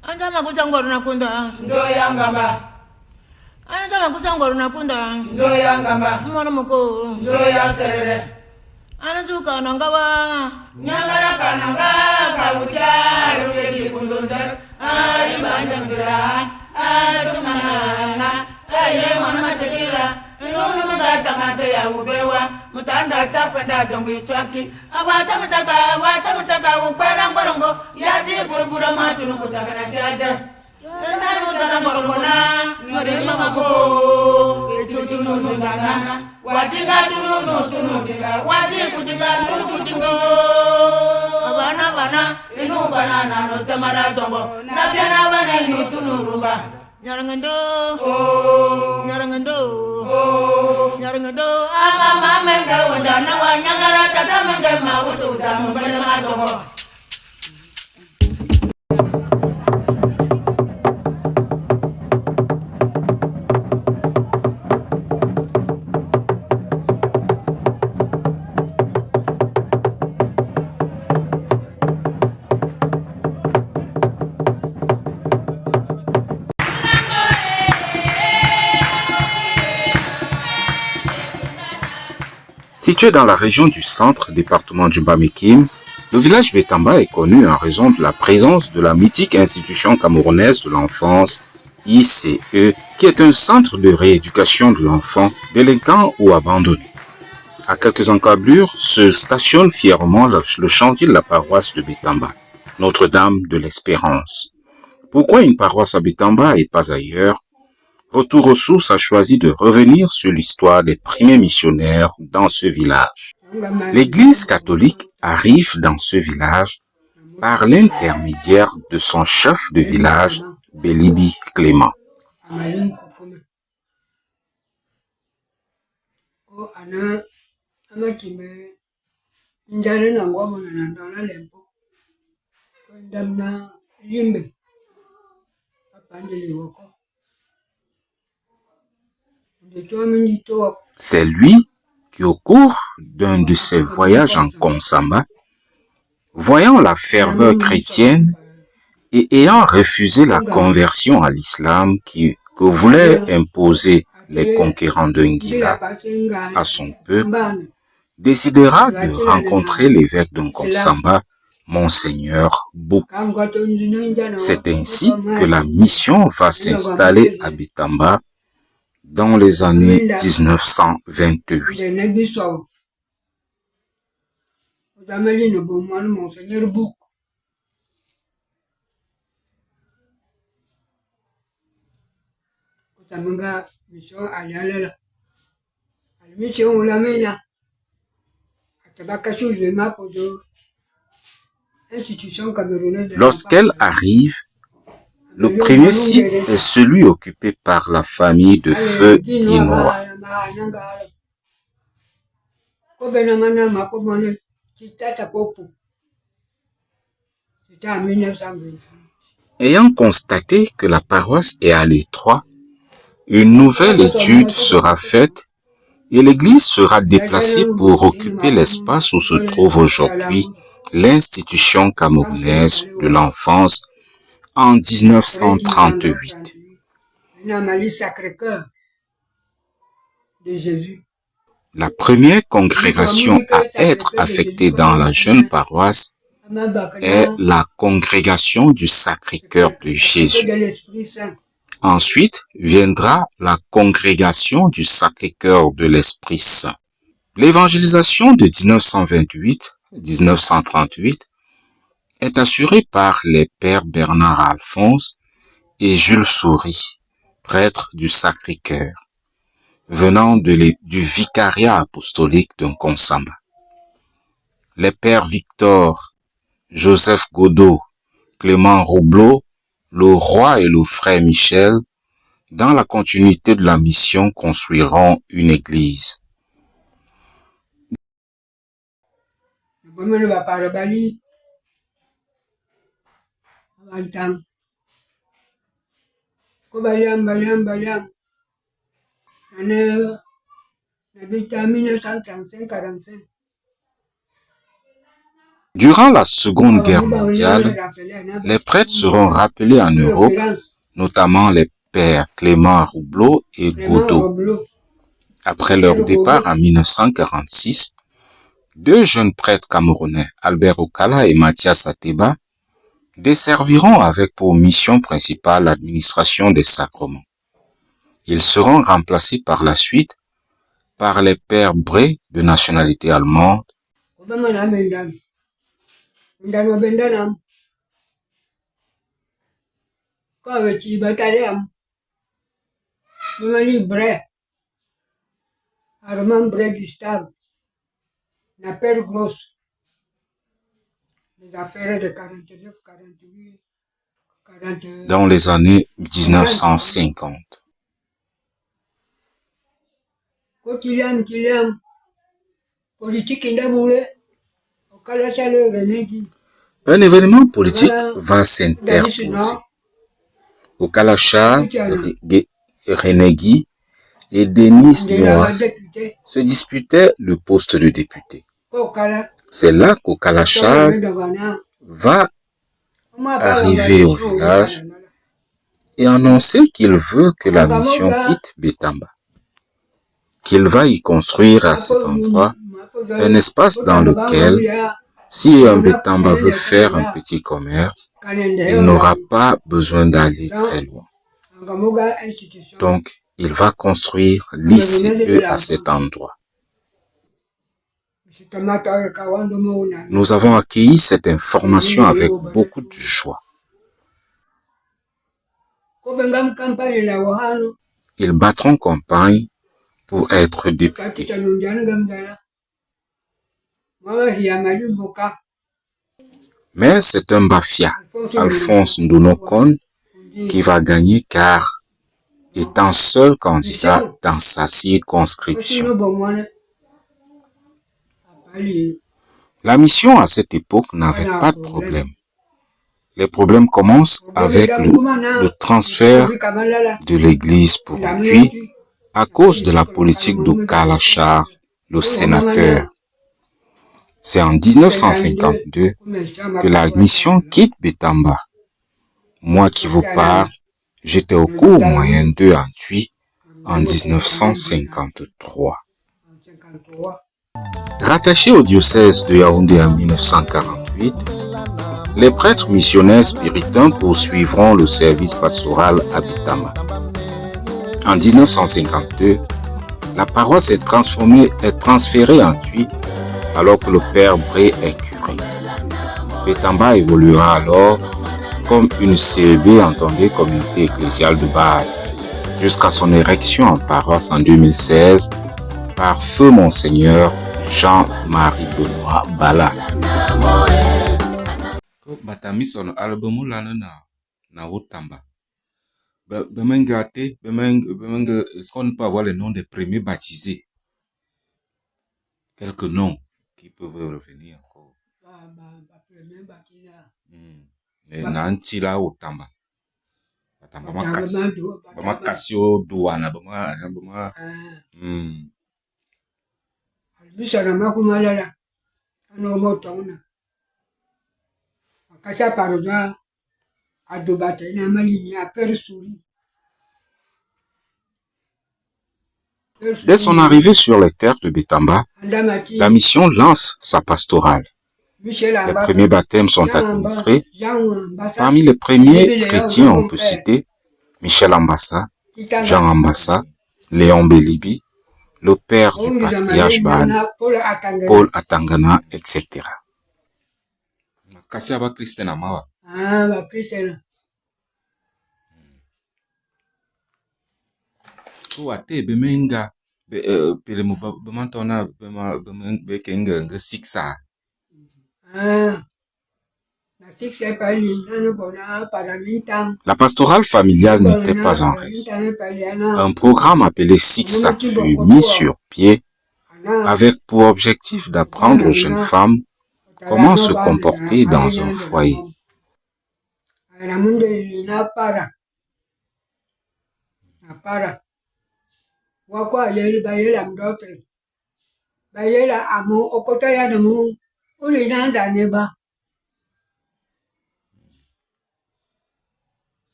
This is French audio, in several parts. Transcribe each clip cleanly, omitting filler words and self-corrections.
Anjama kusangoro nakunda. Njoya ngamba. Anjama kusangoro nakunda. Njoya ngamba. Mwana muko. Njoya serere. Anajuka nangawa. Nyangara kananga kabuja rubeki kundunda. Ay banjandira. Ay tumanana. Ay mwana matekila. Nunu mugata mate ya ubewa. Mutanda tapenda dongo ichwaki. Awata mutaka upera ngorongo. Yaji burubura matunu kutaka na chaja. Nana mutana morongona. Nyore mama bo. Echuchu nunu ngana. Watinga tunu dinga. Waji kutinga nunu kutingo. Bana. Inu banana no tamara dongo. Nabiana bana inu tunu rumba. Nyarangando. Nyarangando. Ama menga wanda na wanyangara tata menga mautu tamu bana madogo. Situé dans la région du centre, département du Bas-Mekим, le village Betamba est connu en raison de la présence de la mythique institution camerounaise de l'enfance, ICE, qui est un centre de rééducation de l'enfant délinquant ou abandonné. À quelques encablures se stationne fièrement le chantier de la paroisse de Betamba, Notre-Dame de l'Espérance. Pourquoi une paroisse à Betamba et pas ailleurs? Retour aux sources a choisi de revenir sur l'histoire des premiers missionnaires dans ce village. L'Église catholique arrive dans ce village par l'intermédiaire de son chef de village, Bélibi Clément. C'est lui qui, au cours d'un de ses voyages en Konsamba, voyant la ferveur chrétienne et ayant refusé la conversion à l'islam que voulaient imposer les conquérants de Ngila à son peuple, décidera de rencontrer l'évêque de Konsamba, Monseigneur Bouk. C'est ainsi que la mission va s'installer à Betamba dans les années 1928. Lorsqu'elle arrive, le premier site est celui occupé par la famille de Feu Guinois. Ayant constaté que la paroisse est à l'étroit, une nouvelle étude sera faite et l'église sera déplacée pour occuper l'espace où se trouve aujourd'hui l'institution camerounaise de l'enfance en 1938. La première congrégation à être affectée dans la jeune paroisse est la congrégation du Sacré-Cœur de Jésus. Ensuite viendra la congrégation du Sacré-Cœur de l'Esprit Saint. L'évangélisation de 1928-1938 est assurée par les pères Bernard Alphonse et Jules Souris, prêtres du Sacré-Cœur, venant du vicariat apostolique de Konsamba. Les pères Victor, Joseph Godot, Clément Roublot, le roi et le frère Michel, dans la continuité de la mission, construiront une église. Durant la Seconde Guerre mondiale, les prêtres seront rappelés en Europe, notamment les pères Clément Roublot et Godot. Après leur départ en 1946, deux jeunes prêtres camerounais, Albert Okala et Mathias Ateba, desserviront avec pour mission principale l'administration des sacrements. Ils seront remplacés par la suite par les pères Bré de nationalité allemande, dans les années 1950. Un événement politique va s'interposer. Okala Charles Renegui et Denis Noah se disputaient le poste de député. C'est là qu'Okala Charles va arriver au village et annoncer qu'il veut que la mission quitte Bétamba, qu'il va y construire à cet endroit un espace dans lequel, si un Bétamba veut faire un petit commerce, il n'aura pas besoin d'aller très loin. Donc, il va construire l'ICE à cet endroit. Nous avons accueilli cette information avec beaucoup de joie. Ils battront campagne pour être députés. Mais c'est un Bafia, Alphonse Ndonokon, qui va gagner car étant seul candidat dans sa circonscription. La mission à cette époque n'avait pas de problème. Les problèmes commencent avec le transfert de l'église pour lui à cause de la politique d'Okala Charles, le sénateur. C'est en 1952 que la mission quitte Bétamba. Moi qui vous parle, j'étais au cours moyen 2 en Tui en 1953. Rattaché au diocèse de Yaoundé en 1948, les prêtres missionnaires spiritains poursuivront le service pastoral à Bétamba. En 1952, la paroisse est transférée en Tui alors que le père Bré est curé. Bétamba évoluera alors comme une CEB, entendue communauté ecclésiale de base, jusqu'à son érection en paroisse en 2016 par feu Monseigneur Jean-Marie Benoît Bala. Batamiso albumu lana na Otamba. Est-ce qu'on peut avoir les noms des premiers baptisés? Quelques noms qui peuvent revenir encore. Nantila Otamba. Bama Kasio Douana. Bama. Bisara makumalala. Ano motona. Akasha paroja. Adobate na malini a persuri. Dès son arrivée sur les terres de Bétamba, la mission lance sa pastorale. Les premiers baptêmes sont administrés. Parmi les premiers chrétiens, on peut citer Michel Ambassa, Jean Ambassa, Léon Bélibi, le père du patriarche Ban, Paul Atangana, etc. La pastorale familiale n'était pas en reste. Un programme appelé Sixa fut mis sur pied avec pour objectif d'apprendre aux jeunes femmes comment se comporter dans un foyer. où les gens n'en pas.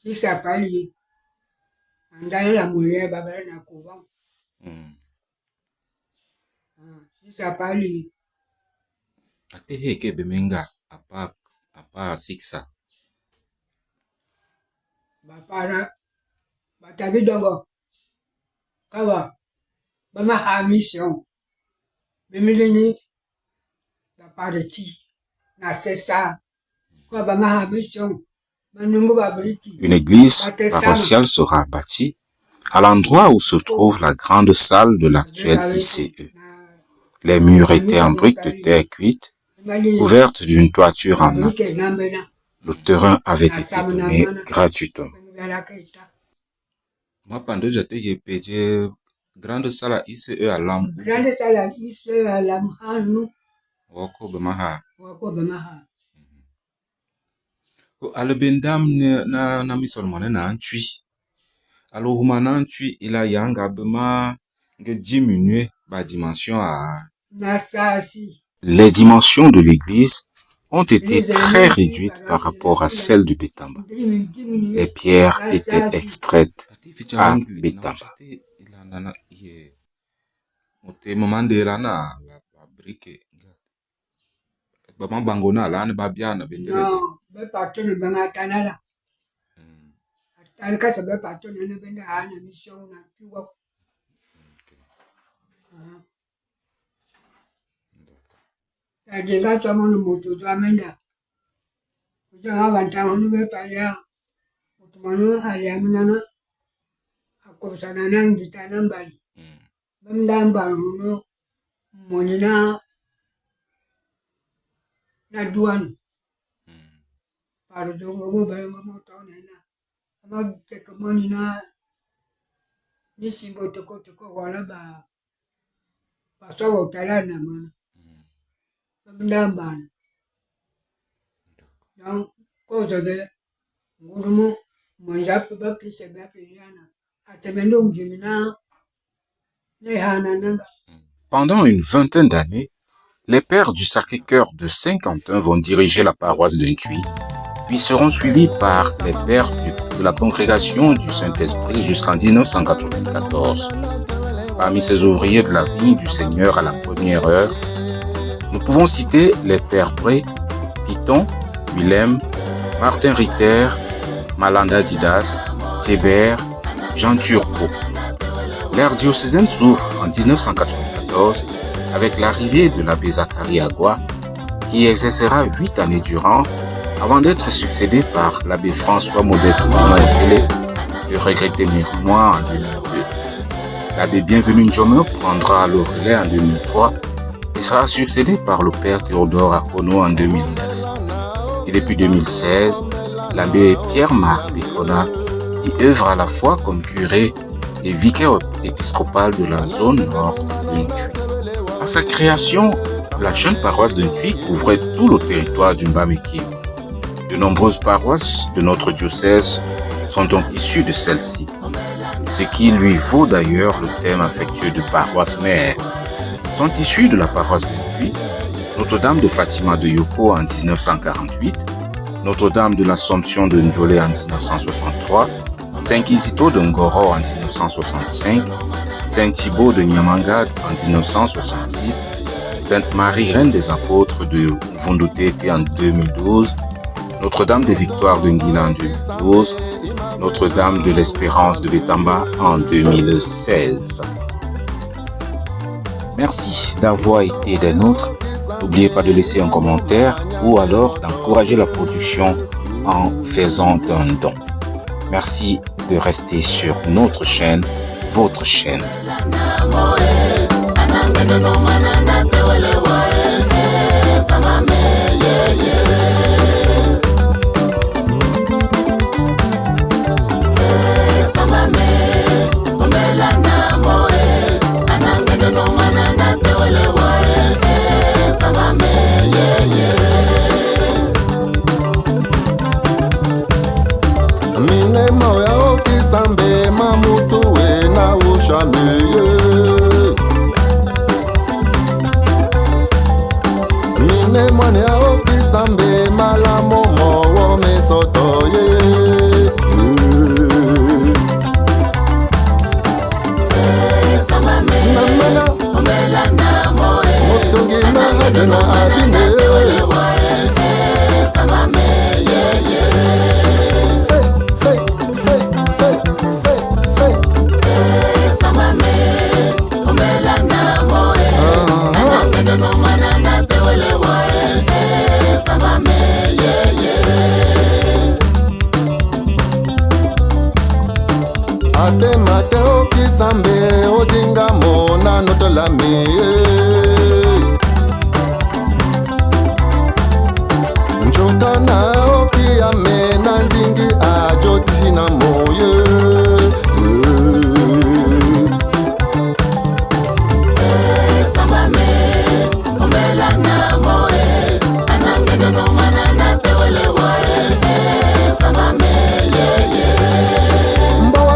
Si ça pas lié, en dans la moulée, babel n'a couvent. Si ça pas lié. Ate ke bemenga apa siksa. Bapara, batabi dongo. Kawa, bama ha mission. Bemilini, bapareti, na sesa. Kwa bama ha mission. Une église paroissiale sera bâtie à l'endroit où se trouve la grande salle de l'actuel ICE. Les murs étaient en briques de terre cuite, couvertes d'une toiture en natte. Le terrain avait été donné gratuitement. Moi, pendant que j'étais pété, grande salle à ICE à l'âme. Grande salle à ICE à l'âme. Wako bemaha. Ale bendam na misolmane na antui. Alors humana antui il a yanga bema que diminuer la dimension à. Les dimensions de l'église ont été très réduites par rapport à celles de Betamba. Les pierres étaient extraites à Betamba. Be patron banga tanala. Alka sabe patron ne benda ana mission na piwa. Tajenga chama no moto to amenda. Kuja wanta onu be palia. Utumano aliamina akosana na ngitana mbali. Bemdamba no monina na duan. Parudongo bayo moto nena. Ama tekomoni na nisimbo toko wala ba pasawo tala na mana. Bemdamba. Donc cause de ngurumo monja ba Christ ba piliana. Atemendo ngimina ne hana nanga. Pendant une vingtaine d'années, les pères du Sacré-Cœur de Saint-Quentin vont diriger la paroisse d'Untui, puis seront suivis par les pères de la congrégation du Saint-Esprit jusqu'en 1994. Parmi ces ouvriers de la vie du Seigneur à la première heure, nous pouvons citer les pères Bré, Piton, Willem, Martin Ritter, Malanda Didas, Thébert, Jean Turcot. L'ère diocésaine s'ouvre en 1994 avec l'arrivée de l'abbé Zacharie Agua, qui exercera 8 années durant, avant d'être succédé par l'abbé François Modeste Mono-Okele, le regretté Mémoire en 2002. L'abbé Bienvenu Njome prendra le relais en 2003 et sera succédé par le père Théodore Akono en 2009. Et depuis 2016, l'abbé Pierre-Marie Bécona y œuvre à la fois comme curé et vicaire épiscopal de la zone nord d'Untui. À sa création, la jeune paroisse d'Untui couvrait tout le territoire du Mbamekime. De nombreuses paroisses de notre diocèse sont donc issues de celle-ci, ce qui lui vaut d'ailleurs le terme affectueux de paroisse mère. Sont issues de la paroisse d'Untui Notre-Dame de Fatima de Yoko en 1948, Notre-Dame de l'Assomption de Njolé en 1963, Saint-Kizito de Ngoro en 1965, Saint-Thibaut de Nyamangad en 1966, Sainte-Marie Reine des Apôtres de Vundutete en 2012, Notre-Dame des Victoires de Ngila en 2012, Notre-Dame de l'Espérance de Betamba en 2016. Merci d'avoir été des nôtres. N'oubliez pas de laisser un commentaire ou alors d'encourager la production en faisant un don. Merci de rester sur notre chaîne, votre chaîne. Sambe mamutu we na ushameye mine atema te okisambe odinga mona notolami njoka na